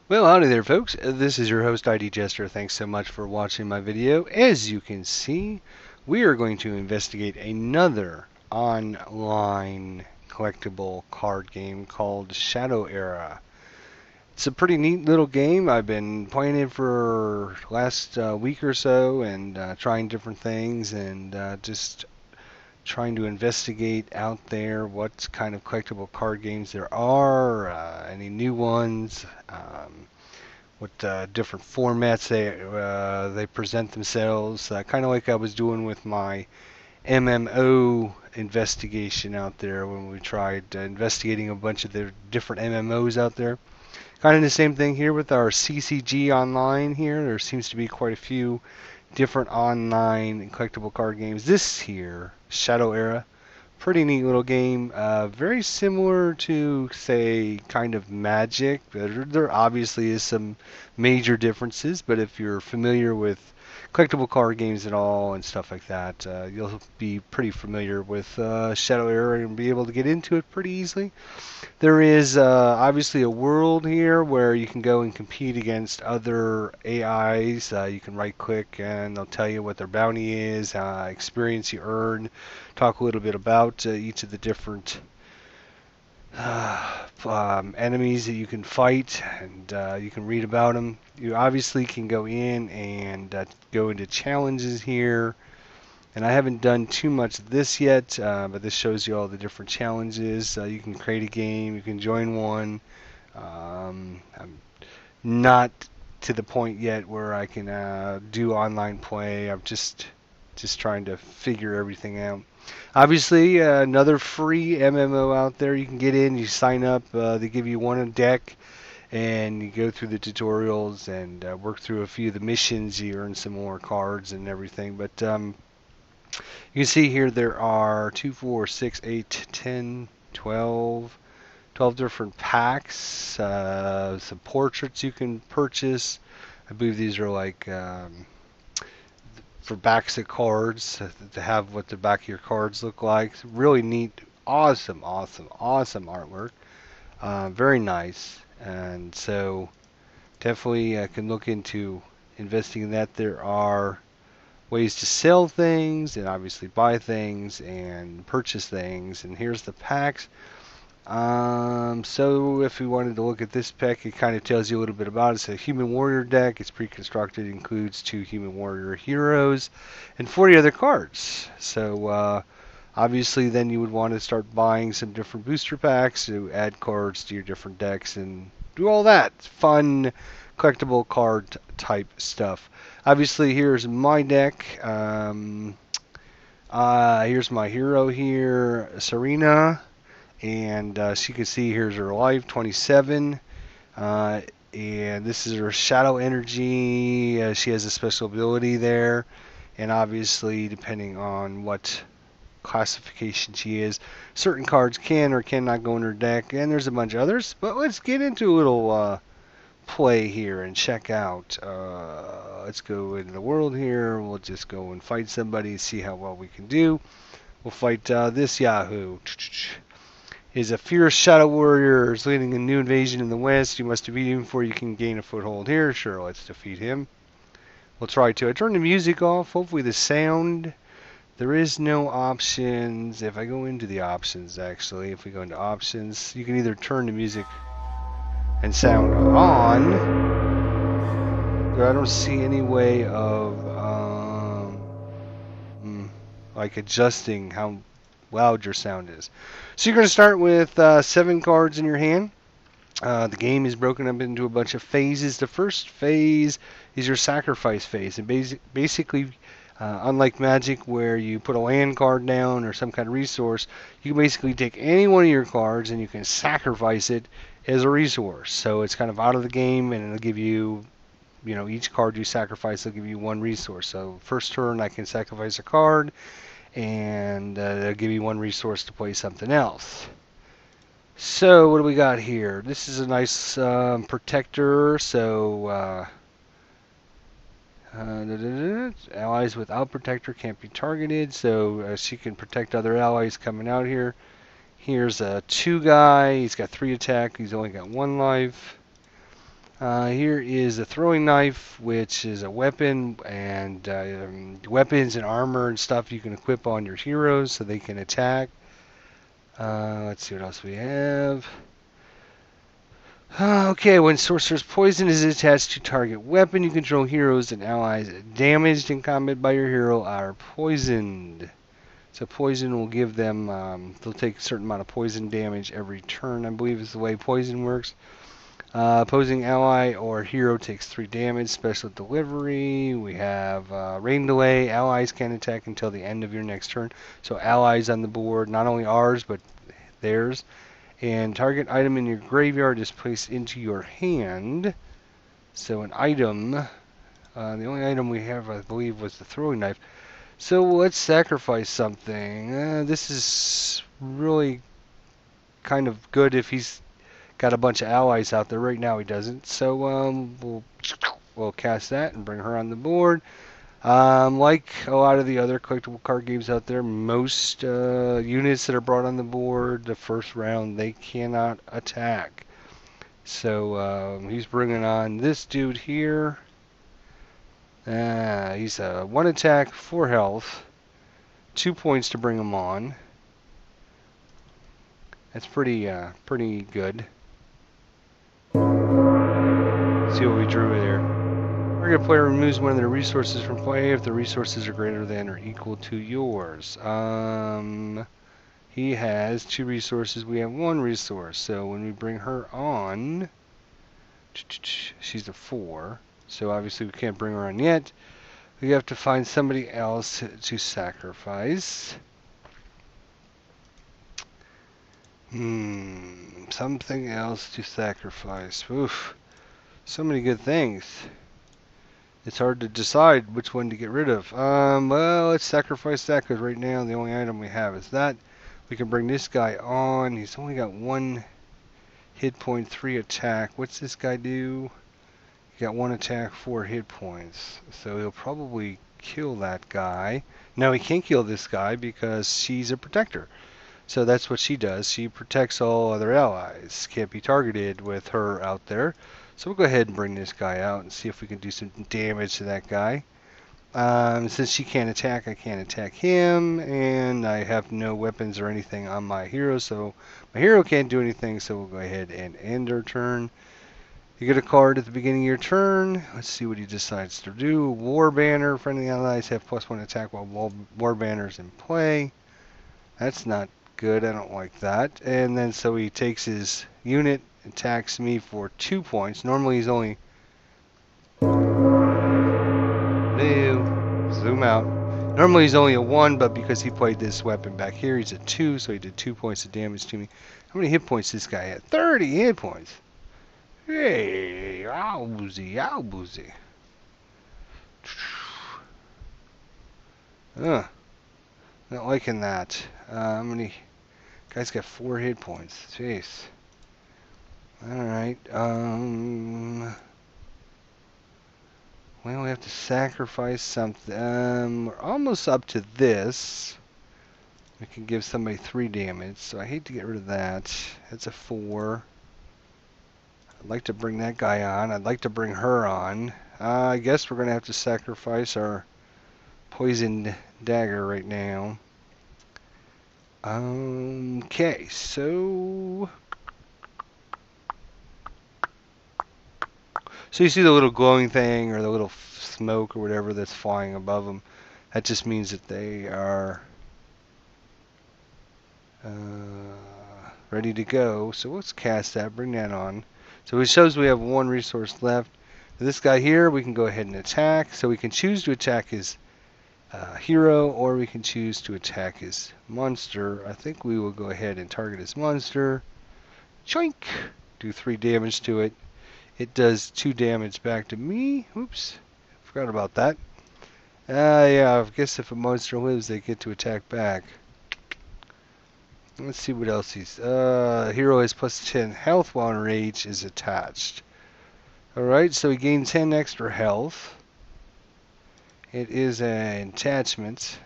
Well, howdy there, folks. This is your host, idjester. Thanks so much for watching my video. As you can see, we are going to investigate another online collectible card game called ShadowEra. It's a pretty neat little game. I've been playing it for the last week or so and trying different things and just trying to investigate out there what kind of collectible card games there are, any new ones. What different formats they present themselves, kind of like I was doing with my MMO investigation out there when we tried investigating a bunch of the different MMOs out there. Kind of the same thing here with our CCG online here. There seems to be quite a few different online collectible card games. This here, ShadowEra, pretty neat little game. Very similar to, say, kind of Magic. There obviously is some major differences, but if you're familiar with collectible card games at all and stuff like that, you'll be pretty familiar with ShadowEra and be able to get into it pretty easily. There is obviously a world here where you can go and compete against other AIs. You can right click and they'll tell you what their bounty is, experience you earn, talk a little bit about each of the different enemies that you can fight, and you can read about them. You obviously can go in and go into challenges here. And I haven't done too much of this yet, but this shows you all the different challenges. You can create a game, you can join one. I'm not to the point yet where I can do online play. I'm just trying to figure everything out. Obviously, another free MMO out there. You can get in, you sign up. They give you one deck, and you go through the tutorials and work through a few of the missions. You earn some more cards and everything. But you can see here there are 2, 4, 6, 8, 10, 12 different packs. Some portraits you can purchase. I believe these are like for backs of cards to have what the back of your cards look like. Really neat, awesome artwork. Very nice. And so definitely can look into investing in that. There are ways to sell things and obviously buy things and purchase things. And here's the packs. So if we wanted to look at this pack, it kind of tells you a little bit about it. It's a human warrior deck. It's pre-constructed. It includes 2 human warrior heroes and 40 other cards. So obviously then you would want to start buying some different booster packs to add cards to your different decks and do all that fun collectible card type stuff. Obviously here's my deck. Here's my hero here, Serena. And so you can see here's her life, 27. And this is her shadow energy. She has a special ability there. And obviously, depending on what classification she is, certain cards can or cannot go in her deck. And there's a bunch of others. But let's get into a little play here and check out. Let's go into the world here. We'll just go and fight somebody, see how well we can do. We'll fight this Yahoo. Is a fierce shadow warrior is leading a new invasion in the west. You must defeat him before you can gain a foothold here. Sure, let's defeat him. We'll try to. I turned the music off. Hopefully the sound. There is no options. If I go into the options, actually, if we go into options, you can either turn the music and sound on. But I don't see any way of like adjusting how loud your sound is. So you're going to start with 7 cards in your hand. The game is broken up into a bunch of phases. The first phase is your sacrifice phase. And basically, unlike Magic where you put a land card down or some kind of resource, you can basically take any one of your cards and you can sacrifice it as a resource. So it's kind of out of the game and it'll give you, each card you sacrifice will give you 1 resource. So first turn I can sacrifice a card and they'll give you 1 resource to play something else. So what do we got here? This is a nice protector. So allies without protector can't be targeted. So she can protect other allies coming out here. Here's a 2 guy. He's got 3 attack. He's only got 1 life. Here is a throwing knife, which is a weapon, and weapons and armor and stuff you can equip on your heroes so they can attack. Let's see what else we have. Okay, when Sorcerer's Poison is attached to target weapon, you control heroes and allies damaged in combat by your hero are poisoned. So poison will give them, they'll take a certain amount of poison damage every turn, I believe is the way poison works. Opposing ally or hero takes 3 damage. Special delivery. We have rain delay. Allies can't attack until the end of your next turn. So allies on the board, not only ours, but theirs. And target item in your graveyard is placed into your hand. So an item, the only item we have, I believe, was the throwing knife. So let's sacrifice something. This is really kind of good if he's got a bunch of allies out there. Right now he doesn't. So we'll cast that and bring her on the board. Like a lot of the other collectible card games out there, most units that are brought on the board the first round, they cannot attack. So he's bringing on this dude here. He's a 1 attack, 4 health, 2 points to bring him on. That's pretty good. Let's see what we drew there. Target player removes one of their resources from play if the resources are greater than or equal to yours. He has 2 resources. We have 1 resource. So when we bring her on, she's a 4. So obviously we can't bring her on yet. We have to find somebody else to sacrifice. Something else to sacrifice. Oof. So many good things. It's hard to decide which one to get rid of. Well, let's sacrifice that because right now the only item we have is that. We can bring this guy on. He's only got 1 hit point, 3 attack. What's this guy do? He got 1 attack, 4 hit points. So he'll probably kill that guy. No, he can't kill this guy because she's a protector. So that's what she does. She protects all other allies. Can't be targeted with her out there. So we'll go ahead and bring this guy out and see if we can do some damage to that guy. Since she can't attack, I can't attack him. And I have no weapons or anything on my hero. So my hero can't do anything. So we'll go ahead and end our turn. You get a card at the beginning of your turn. Let's see what he decides to do. War Banner. Friendly allies have +1 attack while War Banner's in play. That's not good. I don't like that. And then so he takes his unit, attacks me for 2 points. Normally he's only... Zoom out. Normally he's only a 1, but because he played this weapon back here, he's a 2, so he did 2 points of damage to me. How many hit points this guy had? 30 hit points. Hey, owzy, owzy. Not liking that. How many... Guy's got 4 hit points. Jeez. Alright, well, we have to sacrifice something. We're almost up to this. We can give somebody 3 damage, so I hate to get rid of that. That's a 4. I'd like to bring that guy on. I'd like to bring her on. I guess we're going to have to sacrifice our poisoned dagger right now. Okay, so you see the little glowing thing or the little smoke or whatever that's flying above them. That just means that they are ready to go. So let's cast that, bring that on. So it shows we have 1 resource left. This guy here, we can go ahead and attack. So we can choose to attack his hero, or we can choose to attack his monster. I think we will go ahead and target his monster. Choink! Do 3 damage to it. It does 2 damage back to me. Oops, forgot about that. Yeah, I guess if a monster lives, they get to attack back. Let's see what else he's... hero has +10 health while enraged is attached. Alright, so he gained 10 extra health. It is an attachment.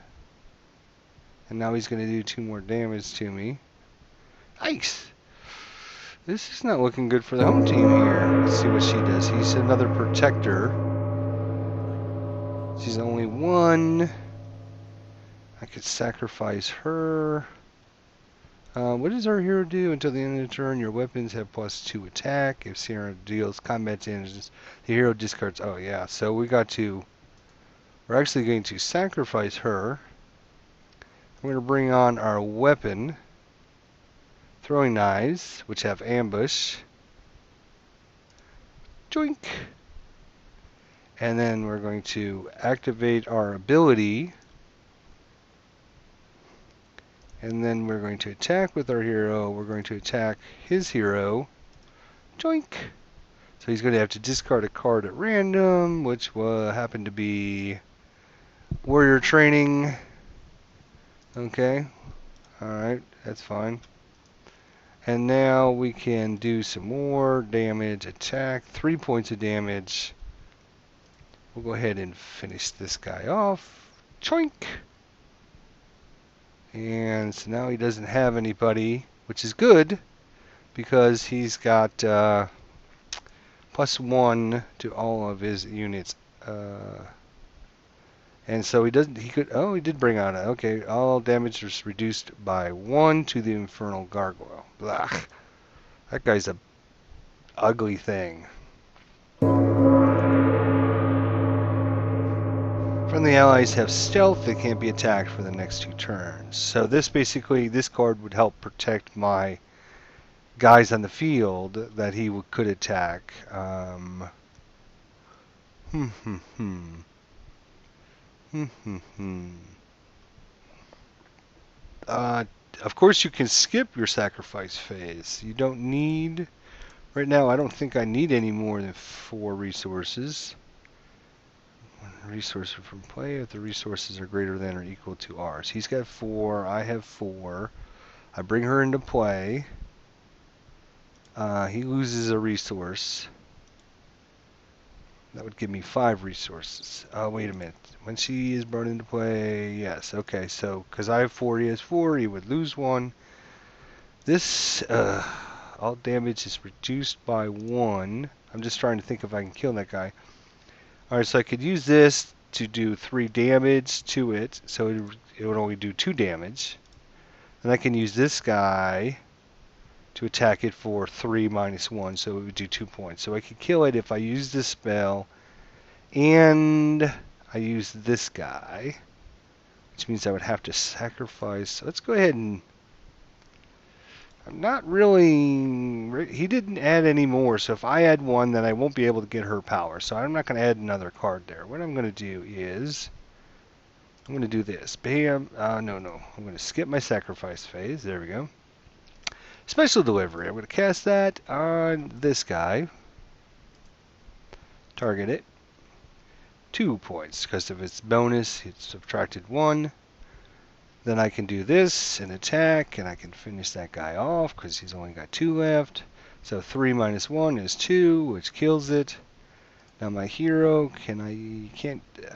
And now he's going to do 2 more damage to me. Nice! This is not looking good for the home team here. Let's see what she does. He's another protector. She's only one. I could sacrifice her. What does our hero do? Until the end of the turn, your weapons have +2 attack. If Sierra deals combat damage, the hero discards. Oh yeah, so we're actually going to sacrifice her. We're going to bring on our weapon, throwing knives, which have ambush. Joink! And then we're going to activate our ability. And then we're going to attack with our hero. We're going to attack his hero. Joink! So he's going to have to discard a card at random, which will happen to be Warrior Training. Okay. Alright, that's fine. And now we can do some more damage. Attack. 3 points of damage. We'll go ahead and finish this guy off. Choink! And so now he doesn't have anybody, which is good, because he's got +1 to all of his units. And so he doesn't, he could, oh, he did bring on it. Okay, all damage is reduced by 1 to the Infernal Gargoyle. Blah. That guy's a ugly thing. Friendly allies have stealth. They can't be attacked for the next 2 turns. So this card would help protect my guys on the field that he could attack. Of course, you can skip your sacrifice phase. You don't need... Right now, I don't think I need any more than 4 resources. 1 resource from play if the resources are greater than or equal to ours. He's got 4. I have 4. I bring her into play. He loses a resource. That would give me 5 resources. Wait a minute. When she is brought into play, yes. Okay, so because I have 4, he has 4. He would lose 1. This, all damage is reduced by 1. I'm just trying to think if I can kill that guy. Alright, so I could use this to do 3 damage to it, so it would only do 2 damage. And I can use this guy to attack it for 3 minus 1, so it would do 2 points. So I could kill it if I use this spell, and I use this guy, which means I would have to sacrifice. So let's go ahead and... I'm not really... He didn't add any more, so if I add 1, then I won't be able to get her power. So I'm not going to add another card there. What I'm going to do is... I'm going to do this. Bam. No. I'm going to skip my sacrifice phase. There we go. Special delivery. I'm going to cast that on this guy. Target it. 2 points. Because of its bonus, it's subtracted 1. Then I can do this and attack, and I can finish that guy off because he's only got 2 left. So 3 minus 1 is 2, which kills it. Now my hero, I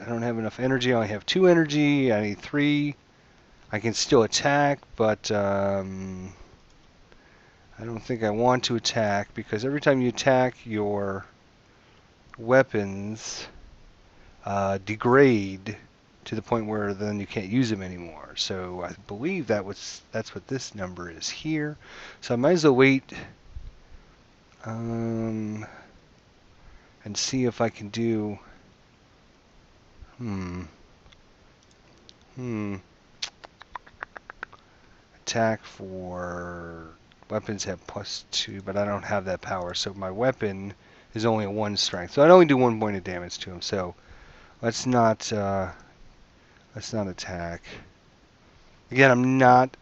don't have enough energy. I only have 2 energy. I need 3. I can still attack, but I don't think I want to attack because every time you attack, your weapons degrade to the point where then you can't use them anymore. So I believe that's what this number is here. So I might as well wait and see if I can do attack for weapons have +2, but I don't have that power, so my weapon is only at 1 strength. So I'd only do 1 point of damage to him. So let's not attack. Again, I'm not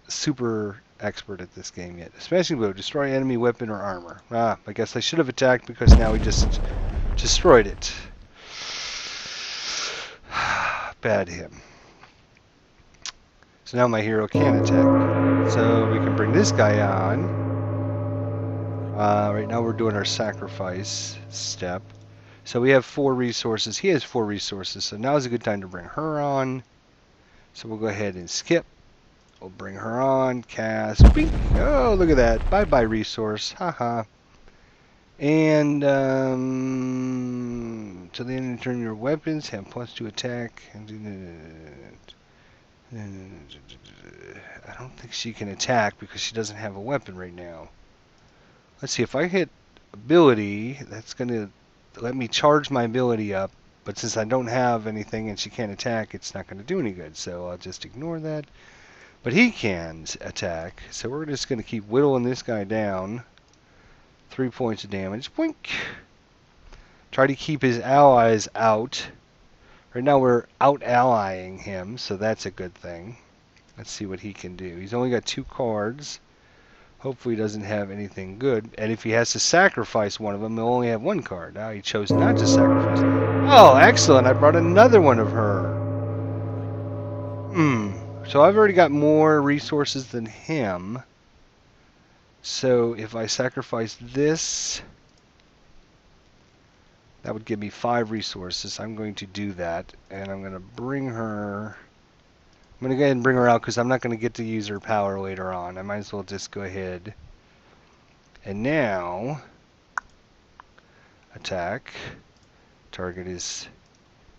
super expert at this game yet. Especially with destroy enemy weapon or armor. I guess I should have attacked because now we just destroyed it. Bad him. So now my hero can attack. So we can bring this guy on. Right now we're doing our sacrifice step. So we have 4 resources. He has 4 resources. So now is a good time to bring her on. So we'll go ahead and skip. We'll bring her on. Cast. Bing. Oh, look at that. Bye-bye resource. Haha. And till the end of the turn, your weapons have +2 attack. I don't think she can attack because she doesn't have a weapon right now. Let's see, if I hit ability, that's going to let me charge my ability up. But since I don't have anything and she can't attack, it's not going to do any good. So I'll just ignore that. But he can attack. So we're just going to keep whittling this guy down. 3 points of damage. Boink. Try to keep his allies out. Right now we're out-allying him, so that's a good thing. Let's see what he can do. He's only got 2 cards. Hopefully he doesn't have anything good. And if he has to sacrifice one of them, he'll only have 1 card. Now he chose not to sacrifice. Oh, excellent. I brought another one of her. So I've already got more resources than him. So if I sacrifice this, that would give me 5 resources. I'm going to do that. And I'm going to bring her... I'm going to go ahead and bring her out because I'm not going to get to use her power later on. I might as well just go ahead. And now, attack. Target is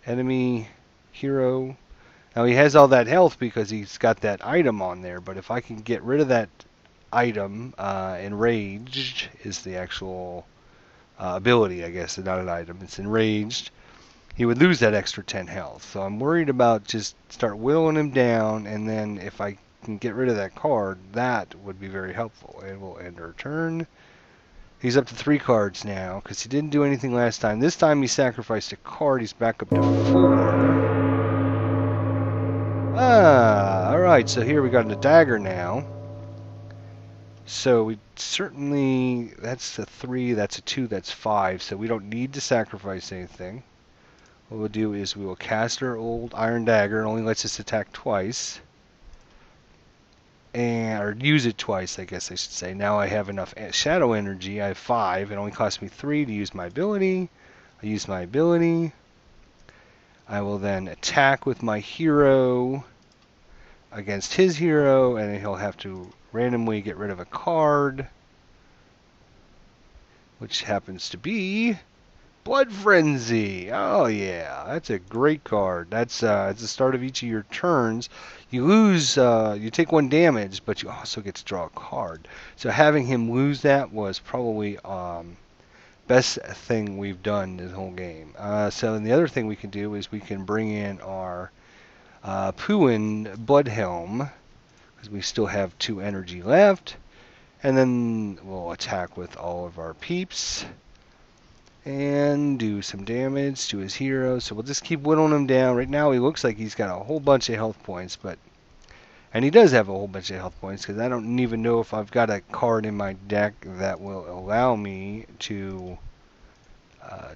enemy, hero. Now he has all that health because he's got that item on there. But if I can get rid of that item, enraged is the actual ability, I guess. It's not an item. It's enraged. He would lose that extra 10 health. So I'm worried about just start whittling him down, and then if I can get rid of that card, that would be very helpful. And we'll end our turn. He's up to 3 cards now, because he didn't do anything last time. This time he sacrificed a card. He's back up to 4. Alright, so here we got a dagger now. So we certainly, that's a 3, that's a 2, that's 5. So we don't need to sacrifice anything. What we'll do is we will cast our old iron dagger. It only lets us attack twice. Or use it twice, I guess I should say. Now I have enough shadow energy. I have 5. It only cost me 3 to use my ability. I use my ability. I will then attack with my hero against his hero, and he'll have to randomly get rid of a card, which happens to be Blood Frenzy. Oh yeah, that's a great card. That's at the start of each of your turns. You lose, you take 1 damage, but you also get to draw a card. So having him lose that was probably best thing we've done this whole game. So then the other thing we can do is we can bring in our Puin Bloodhelm, because we still have 2 energy left, and then we'll attack with all of our peeps and do some damage to his hero. So we'll just keep whittling him down. Right now he looks like he's got a whole bunch of health points, and he does have a whole bunch of health points, because I don't even know if I've got a card in my deck that will allow me to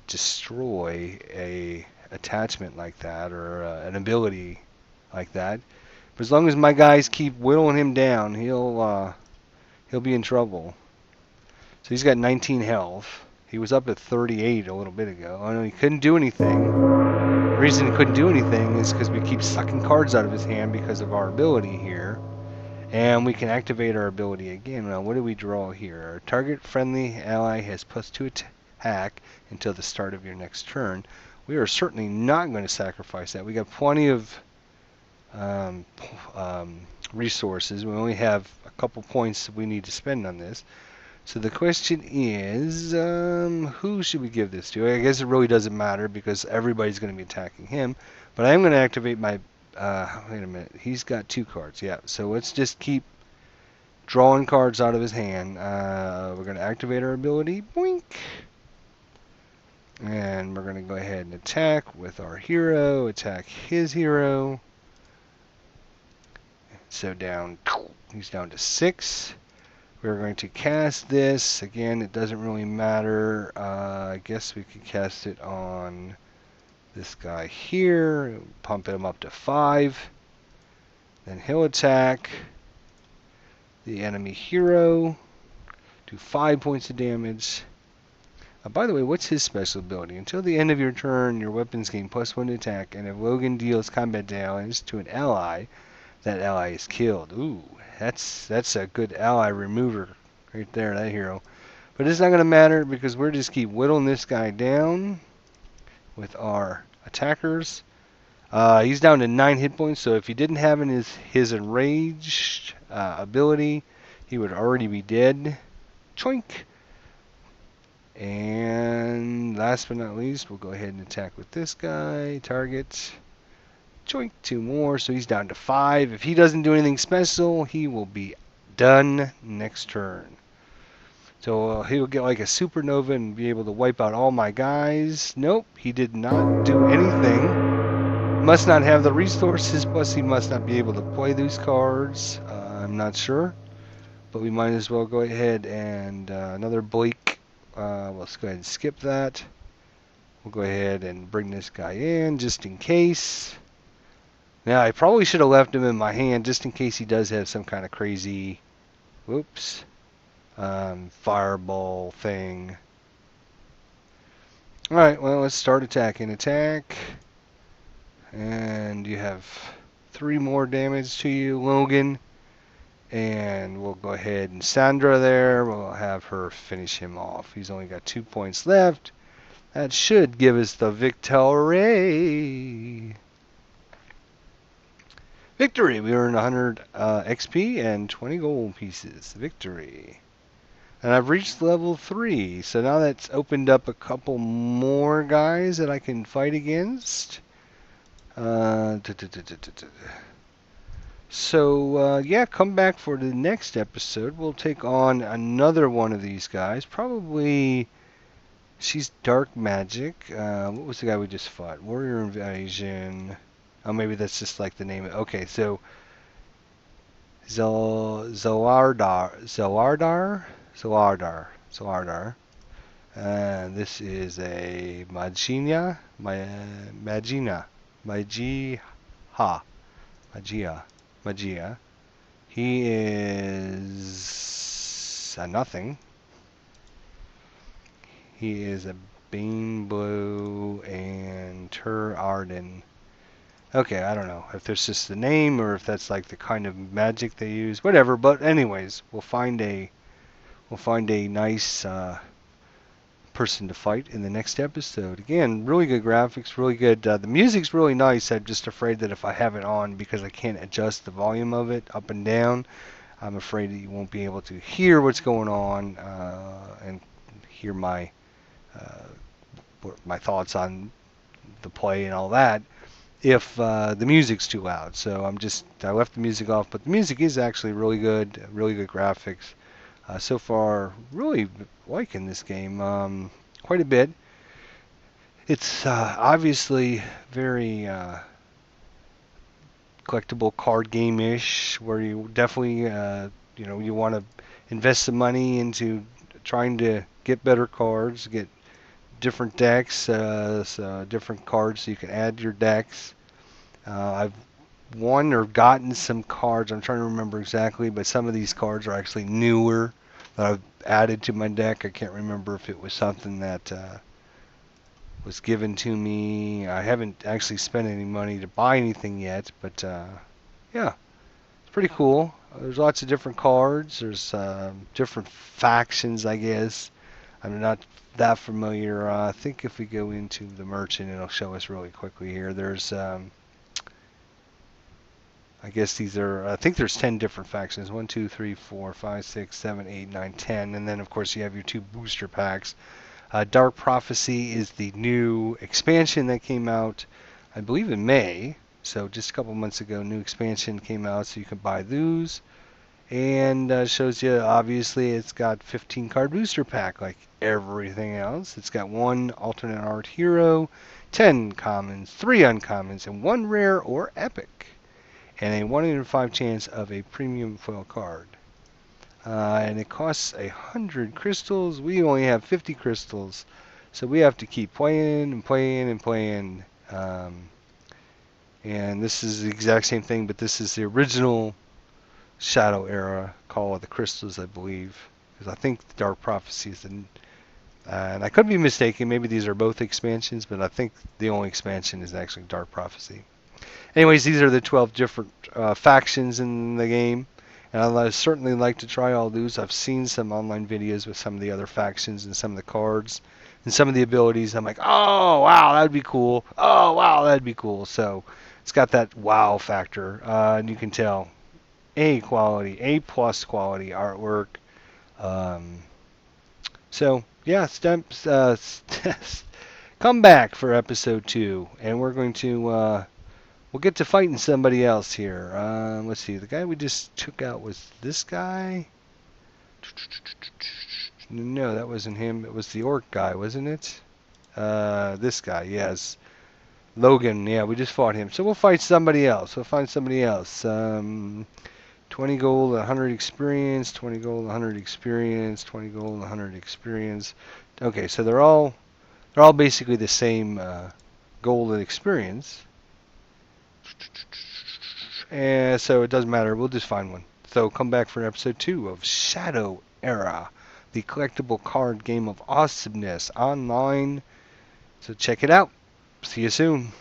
destroy a attachment like that, or an ability like that. But as long as my guys keep whittling him down, he'll be in trouble. So he's got 19 health. He was up at 38 a little bit ago. Oh no, he couldn't do anything. The reason he couldn't do anything is because we keep sucking cards out of his hand because of our ability here. And we can activate our ability again. Now, what do we draw here? Our target friendly ally has +2 attack until the start of your next turn. We are certainly not going to sacrifice that. We got plenty of resources. We only have a couple points that we need to spend on this. So the question is, who should we give this to? I guess it really doesn't matter because everybody's going to be attacking him. But I am going to activate my... wait a minute. He's got 2 cards. Yeah, so let's just keep drawing cards out of his hand. We're going to activate our ability. Boink! And we're going to go ahead and attack with our hero. Attack his hero. So he's down to 6. We're going to cast this. Again, it doesn't really matter. I guess we could cast it on this guy here. Pump him up to 5. Then he'll attack the enemy hero. Do 5 points of damage. By the way, what's his special ability? Until the end of your turn, your weapons gain +1 to attack, and if Logan deals combat damage to an ally, that ally is killed. Ooh, that's a good ally remover right there, that hero. But it's not going to matter because we're just keep whittling this guy down with our attackers. He's down to 9 hit points, so if he didn't have in his enraged ability, he would already be dead. Choink! And last but not least, we'll go ahead and attack with this guy. Target. Choink! 2 more, so he's down to 5. If he doesn't do anything special, he will be done next turn. So he'll get like a supernova and be able to wipe out all my guys. Nope, he did not do anything. Must not have the resources, plus he must not be able to play these cards. I'm not sure. But we might as well go ahead and another Blake. Let's go ahead and skip that. We'll go ahead and bring this guy in just in case. Now, I probably should have left him in my hand just in case he does have some kind of crazy... Whoops. Fireball thing. Alright, well, let's start attacking. Attack. And you have 3 more damage to you, Logan. And we'll go ahead and Sandra there. We'll have her finish him off. He's only got 2 points left. That should give us the victory. Victory! We earned 100 XP and 20 gold pieces. Victory. And I've reached level 3, so now that's opened up a couple more guys that I can fight against. So, yeah, come back for the next episode. We'll take on another one of these guys. Probably, she's Dark Magic. What was the guy we just fought? Warrior Invasion. Oh, maybe that's just like the name. Okay, so, Zoardar. This is a Magia. He is a nothing. He is a Bane Blue and Tur Arden. Okay, I don't know if there's just the name or if that's like the kind of magic they use. Whatever, but anyways, we'll find a nice person to fight in the next episode. Again, really good graphics, really good. The music's really nice. I'm just afraid that if I have it on, because I can't adjust the volume of it up and down, I'm afraid that you won't be able to hear what's going on and hear my thoughts on the play and all that if the music's too loud. So I left the music off, but the music is actually really good graphics. So far, really liking this game quite a bit. It's obviously very collectible card game-ish, where you definitely you want to invest some money into trying to get better cards, get different decks, different cards so you can add to your decks. I've won or gotten some cards. I'm trying to remember exactly, but some of these cards are actually newer that I've added to my deck. I can't remember if it was something that was given to me. I haven't actually spent any money to buy anything yet, but yeah, it's pretty cool. There's lots of different cards. There's different factions, I guess. I'm not that familiar. I think if we go into the merchant, it'll show us really quickly here. There's I guess I think there's 10 different factions. 1, 2, 3, 4, 5, 6, 7, 8, 9, 10. And then, of course, you have your 2 booster packs. Dark Prophecy is the new expansion that came out, I believe, in May. So just a couple months ago, new expansion came out, so you can buy those. And shows you, obviously, it's got 15 card booster pack like everything else. It's got 1 alternate art hero, 10 commons, 3 uncommons, and 1 rare or epic. And a 1 in 5 chance of a premium foil card. And it costs 100 crystals. We only have 50 crystals, so we have to keep playing and playing and playing. And this is the exact same thing, but this is the original ShadowEra Call of the Crystals, I believe, because I think Dark Prophecy is and I could be mistaken. Maybe these are both expansions, but I think the only expansion is actually Dark Prophecy. Anyways, these are the 12 different factions in the game. And I'd certainly like to try all those. I've seen some online videos with some of the other factions and some of the cards and some of the abilities. I'm like, oh, wow, that'd be cool. Oh, wow, that'd be cool. So it's got that wow factor. And you can tell A quality, A plus quality artwork. Um, so, yeah, come back for episode 2. And we're going to... we'll get to fighting somebody else here. Let's see. The guy we just took out was this guy. No, that wasn't him. It was the orc guy, wasn't it? This guy, yes. Logan, yeah, we just fought him. So we'll fight somebody else. We'll find somebody else. 20 gold, 100 experience, 20 gold, 100 experience, 20 gold, 100 experience. Okay, so they're all basically the same gold and experience. And so it doesn't matter. We'll just find one. So come back for episode 2 of ShadowEra, the collectible card game of awesomeness online. So check it out. See you soon.